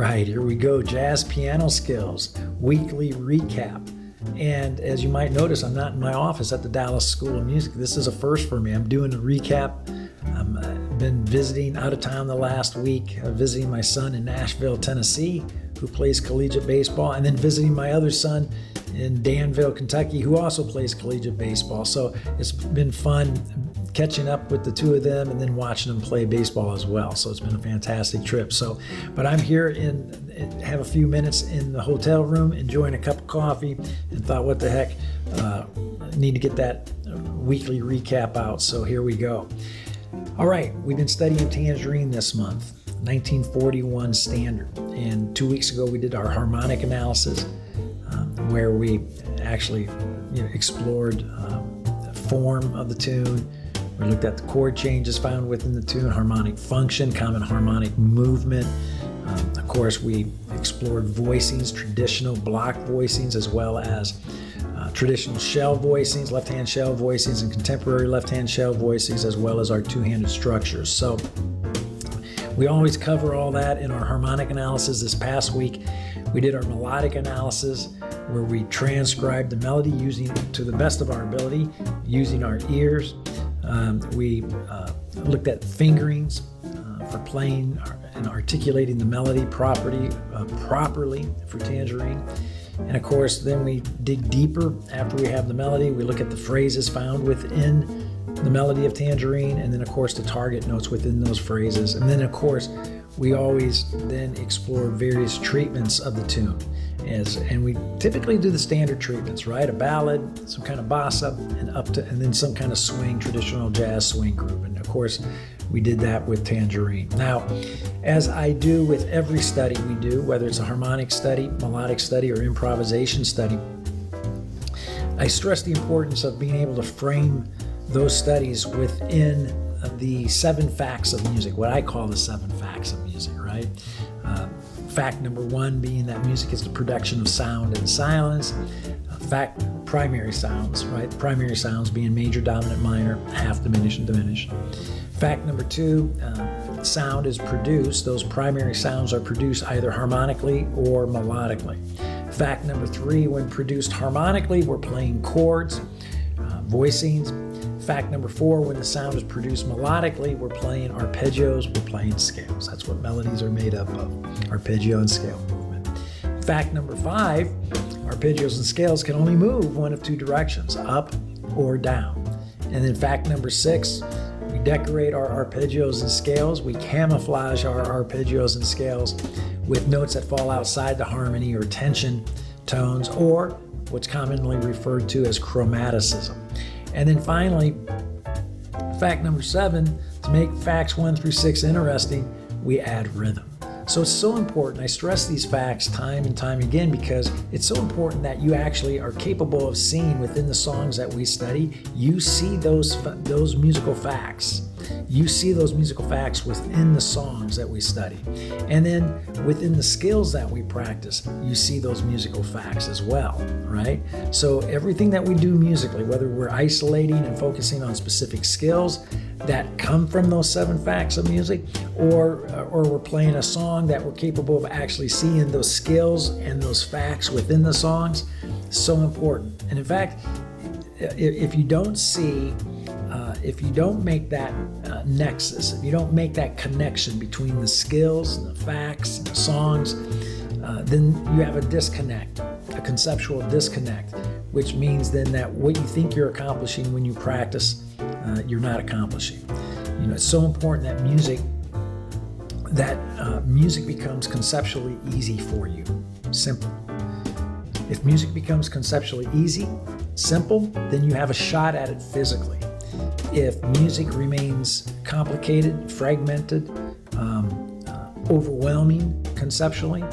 right, here we go. Jazz piano skills, weekly recap. And as you might notice, I'm not in my office at the Dallas School of Music. This is a first for me. I'm doing a recap. I've been visiting out of town the last week, visiting my son in Nashville, Tennessee, who plays collegiate baseball, and then visiting my other son in Danville, Kentucky, who also plays collegiate baseball. So it's been fun catching up with the two of them and then watching them play baseball as well. So it's been a fantastic trip. But I'm here have a few minutes in the hotel room, enjoying a cup of coffee, and thought, what the heck, need to get that weekly recap out. So here we go. All right, we've been studying Tangerine this month, 1941 standard. And 2 weeks ago, we did our harmonic analysis, where we actually explored the form of the tune. We looked at the chord changes found within the tune, harmonic function, common harmonic movement. Of course, we explored voicings, traditional block voicings, as well as traditional shell voicings, left-hand shell voicings, and contemporary left-hand shell voicings, as well as our two-handed structures. So we always cover all that in our harmonic analysis. This past week, we did our melodic analysis, where we transcribed the melody using, to the best of our ability, using our ears. We looked at fingerings for playing and articulating the melody properly for Tangerine. And of course, then we dig deeper after we have the melody. We look at the phrases found within the melody of Tangerine, and then of course the target notes within those phrases. And then of course, we always then explore various treatments of the tune. And we typically do the standard treatments, right? A ballad, some kind of bossa, and then some kind of swing, traditional jazz swing group. And of course, we did that with Tangerine. Now, as I do with every study we do, whether it's a harmonic study, melodic study, or improvisation study, I stress the importance of being able to frame those studies within the 7 facts of music, what I call the 7 facts of music, right? Fact number 1 being that music is the production of sound and silence. Primary sounds, right? Primary sounds being major, dominant, minor, half, diminished, and diminished. Fact number 2, sound is produced. Those primary sounds are produced either harmonically or melodically. Fact number 3, when produced harmonically, we're playing chords, voicings. Fact number 4, when the sound is produced melodically, we're playing arpeggios, we're playing scales. That's what melodies are made up of, arpeggio and scale movement. Fact number 5, arpeggios and scales can only move one of 2 directions, up or down. And then fact number 6, we decorate our arpeggios and scales. We camouflage our arpeggios and scales with notes that fall outside the harmony or tension tones, or what's commonly referred to as chromaticism. And then finally, fact number 7, to make facts 1 through 6 interesting, we add rhythm. So it's so important. I stress these facts time and time again because it's so important that you actually are capable of seeing within the songs that we study, you see those musical facts. You see those musical facts within the songs that we study. And then within the skills that we practice, you see those musical facts as well, right? So everything that we do musically, whether we're isolating and focusing on specific skills that come from those 7 facts of music, or we're playing a song that we're capable of actually seeing those skills and those facts within the songs, so important. And in fact, if you don't see, if you don't make that nexus, if you don't make that connection between the skills and the facts and the songs, then you have a disconnect, a conceptual disconnect, which means then that what you think you're accomplishing when you practice, you're not accomplishing. It's so important that music becomes conceptually easy for you, simple. If music becomes conceptually easy, simple, then you have a shot at it physically. If music remains complicated, fragmented, overwhelming conceptually,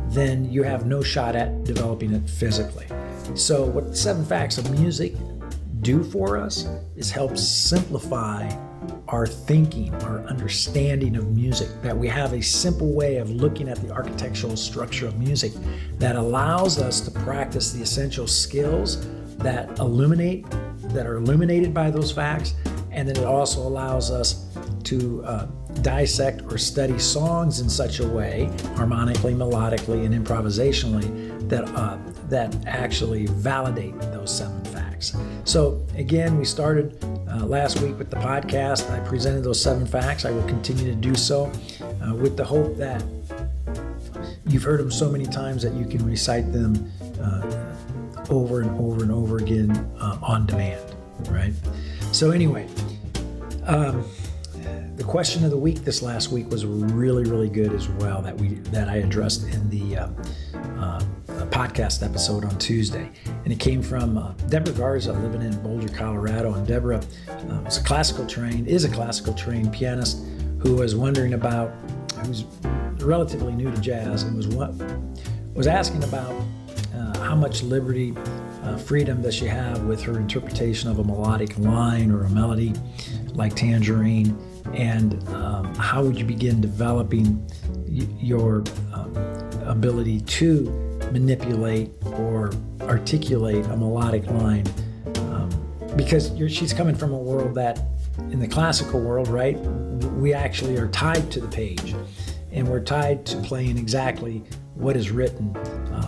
then you have no shot at developing it physically. So what the 7 facts of music do for us is help simplify our thinking, our understanding of music, that we have a simple way of looking at the architectural structure of music that allows us to practice the essential skills that are illuminated by those facts, and then it also allows us to dissect or study songs in such a way, harmonically, melodically, and improvisationally, that actually validate those 7 facts. So again, we started last week with the podcast. I presented those 7 facts. I will continue to do so with the hope that you've heard them so many times that you can recite them over and over and over again on demand, right? So anyway, the question of the week this last week was really, really good as well, that I addressed in the podcast episode on Tuesday. And it came from Deborah Garza, living in Boulder, Colorado. And Deborah is a classical trained pianist who was who's relatively new to jazz, and was asking about how much liberty, freedom does she have with her interpretation of a melodic line or a melody like Tangerine, and how would you begin developing your ability to manipulate or articulate a melodic line, because she's coming from a world that, in the classical world, right, we actually are tied to the page, and we're tied to playing exactly what is written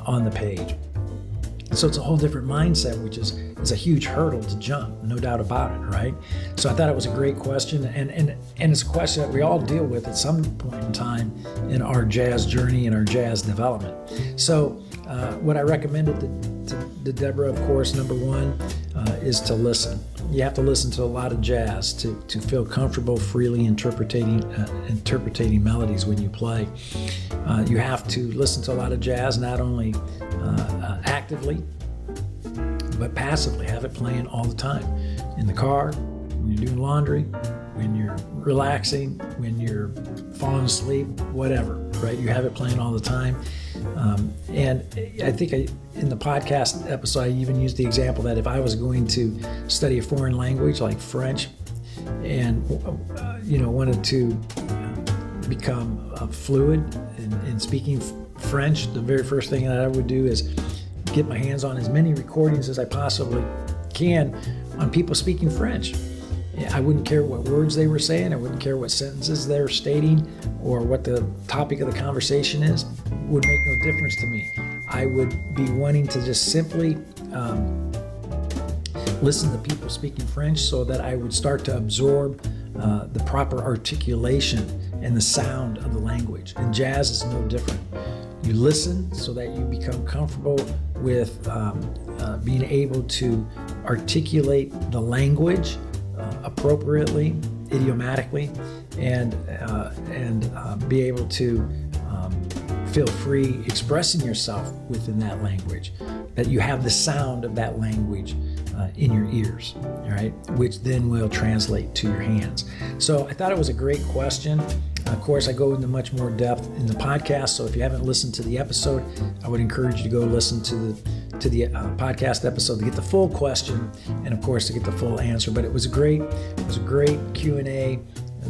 on the page. So it's a whole different mindset, which is a huge hurdle to jump, no doubt about it, right? So I thought it was a great question, and it's a question that we all deal with at some point in time in our jazz journey and our jazz development. So what I recommended to Deborah, of course, number one, is to listen. You have to listen to a lot of jazz to feel comfortable freely interpreting melodies when you play. You have to listen to a lot of jazz, not only actively, but passively. Have it playing all the time. In the car, when you're doing laundry, when you're relaxing, when you're falling asleep, whatever, right? You have it playing all the time. And I think in the podcast episode, I even used the example that if I was going to study a foreign language like French and, wanted to become fluid in speaking French, the very first thing that I would do is get my hands on as many recordings as I possibly can on people speaking French. I wouldn't care what words they were saying. I wouldn't care what sentences they were stating or what the topic of the conversation is. It would make no difference to me. I would be wanting to just simply listen to people speaking French so that I would start to absorb the proper articulation and the sound of the language. And jazz is no different. You listen so that you become comfortable with being able to articulate the language appropriately, idiomatically, and be able to feel free expressing yourself within that language, that you have the sound of that language in your ears, right? Which then will translate to your hands. So I thought it was a great question. Of course, I go into much more depth in the podcast, so if you haven't listened to the episode, I would encourage you to go listen to the podcast episode to get the full question, and of course to get the full answer. But it was a great Q&A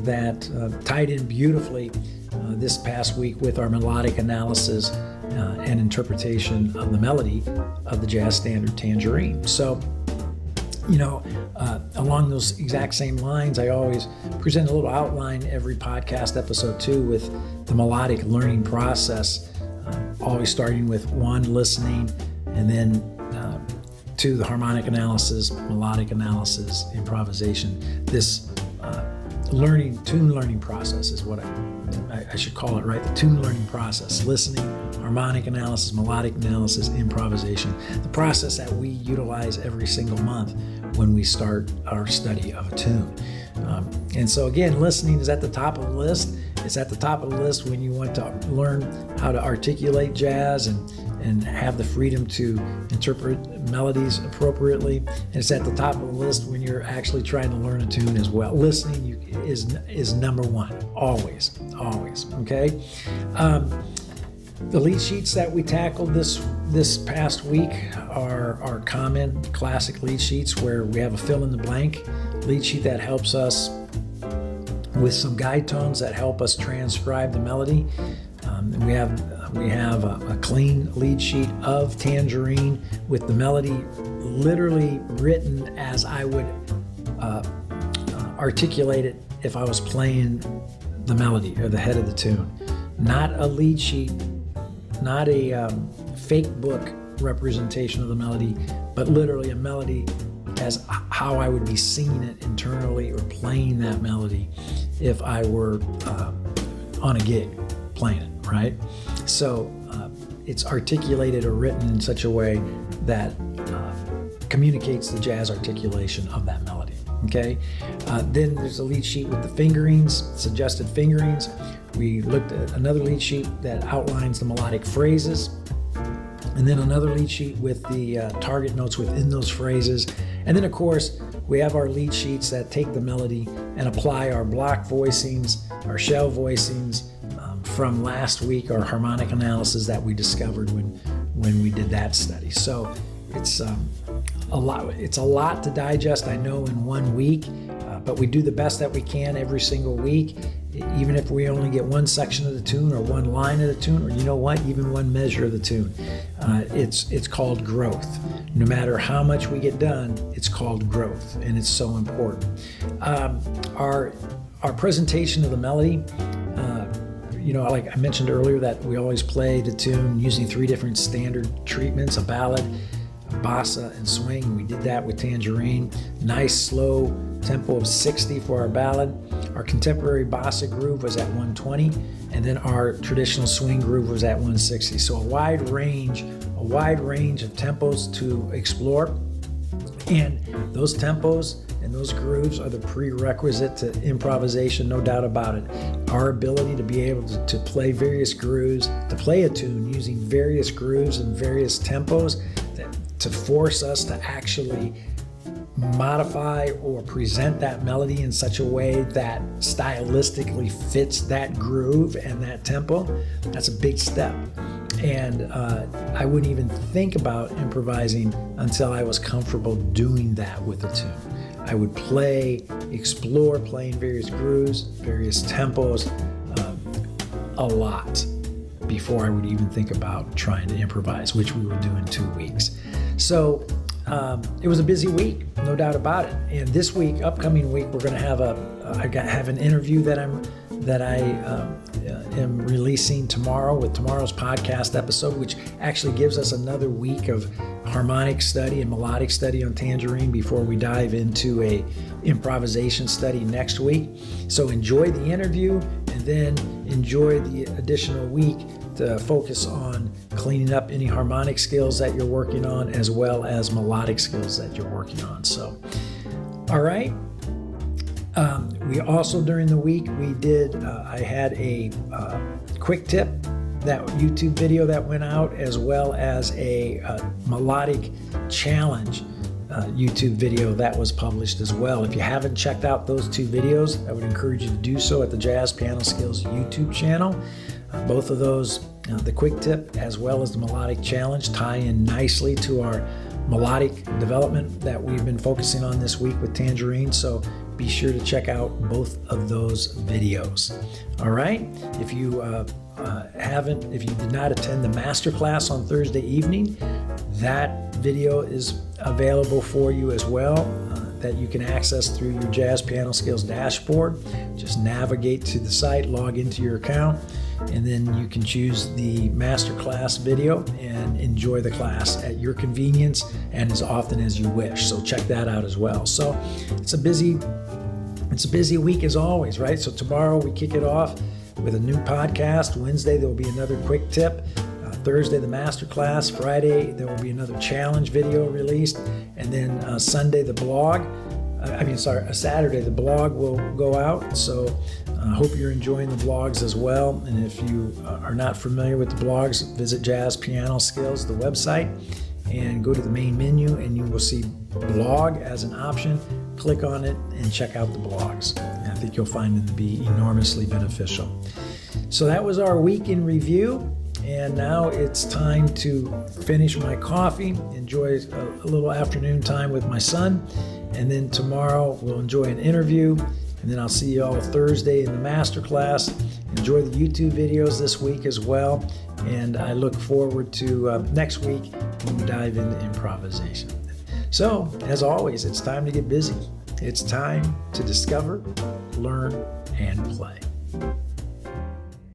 that tied in beautifully this past week with our melodic analysis and interpretation of the melody of the jazz standard Tangerine. So, along those exact same lines, I always present a little outline every podcast episode too, with the melodic learning process, always starting with 1, listening, and then 2, the harmonic analysis, melodic analysis, improvisation. This tune learning process is what I should call it, right? The tune learning process: listening, harmonic analysis, melodic analysis, improvisation. The process that we utilize every single month when we start our study of a tune. And so again, listening is at the top of the list. It's at the top of the list when you want to learn how to articulate jazz and have the freedom to interpret melodies appropriately. And it's at the top of the list when you're actually trying to learn a tune as well. Listening is number one, always, okay? The lead sheets that we tackled this past week are common classic lead sheets where we have a fill-in-the-blank lead sheet that helps us with some guide tones that help us transcribe the melody. And we have a clean lead sheet of Tangerine with the melody literally written as I would articulate it if I was playing the melody or the head of the tune. Not a lead sheet, not a fake book representation of the melody, but literally a melody as how I would be singing it internally or playing that melody if I were on a gig playing it, right? So it's articulated or written in such a way that communicates the jazz articulation of that melody, okay? Then there's a lead sheet with the fingerings, suggested fingerings. We looked at another lead sheet that outlines the melodic phrases, and then another lead sheet with the target notes within those phrases. And then, of course, we have our lead sheets that take the melody and apply our block voicings, our shell voicings from last week, our harmonic analysis that we discovered when we did that study. So it's a lot to digest, I know, in 1 week, but we do the best that we can every single week. Even if we only get one section of the tune or one line of the tune, or you know what, even one measure of the tune, it's called growth. No matter how much we get done, it's called growth, and it's so important. Our presentation of the melody, like I mentioned earlier, that we always play the tune using 3 different standard treatments: a ballad, a bossa, and swing. We did that with Tangerine. Nice slow tempo of 60 for our ballad. Our contemporary bossa groove was at 120, and then our traditional swing groove was at 160. So a wide range of tempos to explore. And those tempos and those grooves are the prerequisite to improvisation, no doubt about it. Our ability to be able to play various grooves, to play a tune using various grooves and various tempos, to force us to actually modify or present that melody in such a way that stylistically fits that groove and that tempo, that's a big step. And I wouldn't even think about improvising until I was comfortable doing that with a tune. I would explore playing various grooves, various tempos a lot before I would even think about trying to improvise, which we will do in 2 weeks. So it was a busy week, no doubt about it. And this week, upcoming week, we're going to have have an interview that I am releasing tomorrow with tomorrow's podcast episode, which actually gives us another week of harmonic study and melodic study on Tangerine before we dive into a improvisation study next week. So enjoy the interview and then enjoy the additional week to focus on cleaning up any harmonic skills that you're working on, as well as melodic skills that you're working on. So, all right. We also, during the week, I had a quick tip, that YouTube video that went out, as well as a melodic challenge YouTube video that was published as well. If you haven't checked out those 2 videos, I would encourage you to do so at the Jazz Piano Skills YouTube channel. Both of those, the quick tip as well as the melodic challenge, tie in nicely to our melodic development that we've been focusing on this week with Tangerine. So be sure to check out both of those videos. All right. If you did not attend the masterclass on Thursday evening, that video is available for you as well, that you can access through your Jazz Piano Skills dashboard. Just navigate to the site, log into your account, and then you can choose the masterclass video and enjoy the class at your convenience and as often as you wish. So check that out as well. So it's a busy week as always, right? So tomorrow we kick it off with a new podcast. Wednesday there will be another quick tip. Thursday the masterclass. Friday there will be another challenge video released, and then Saturday the blog will go out. So I hope you're enjoying the blogs as well. And if you are not familiar with the blogs, visit Jazz Piano Skills, the website, and go to the main menu, and you will see blog as an option. Click on it and check out the blogs. And I think you'll find them to be enormously beneficial. So that was our week in review. And now it's time to finish my coffee, enjoy a little afternoon time with my son, and then tomorrow we'll enjoy an interview, and then I'll see you all Thursday in the masterclass. Enjoy the YouTube videos this week as well, and I look forward to next week when we dive into improvisation. So, as always, it's time to get busy. It's time to discover, learn, and play. you.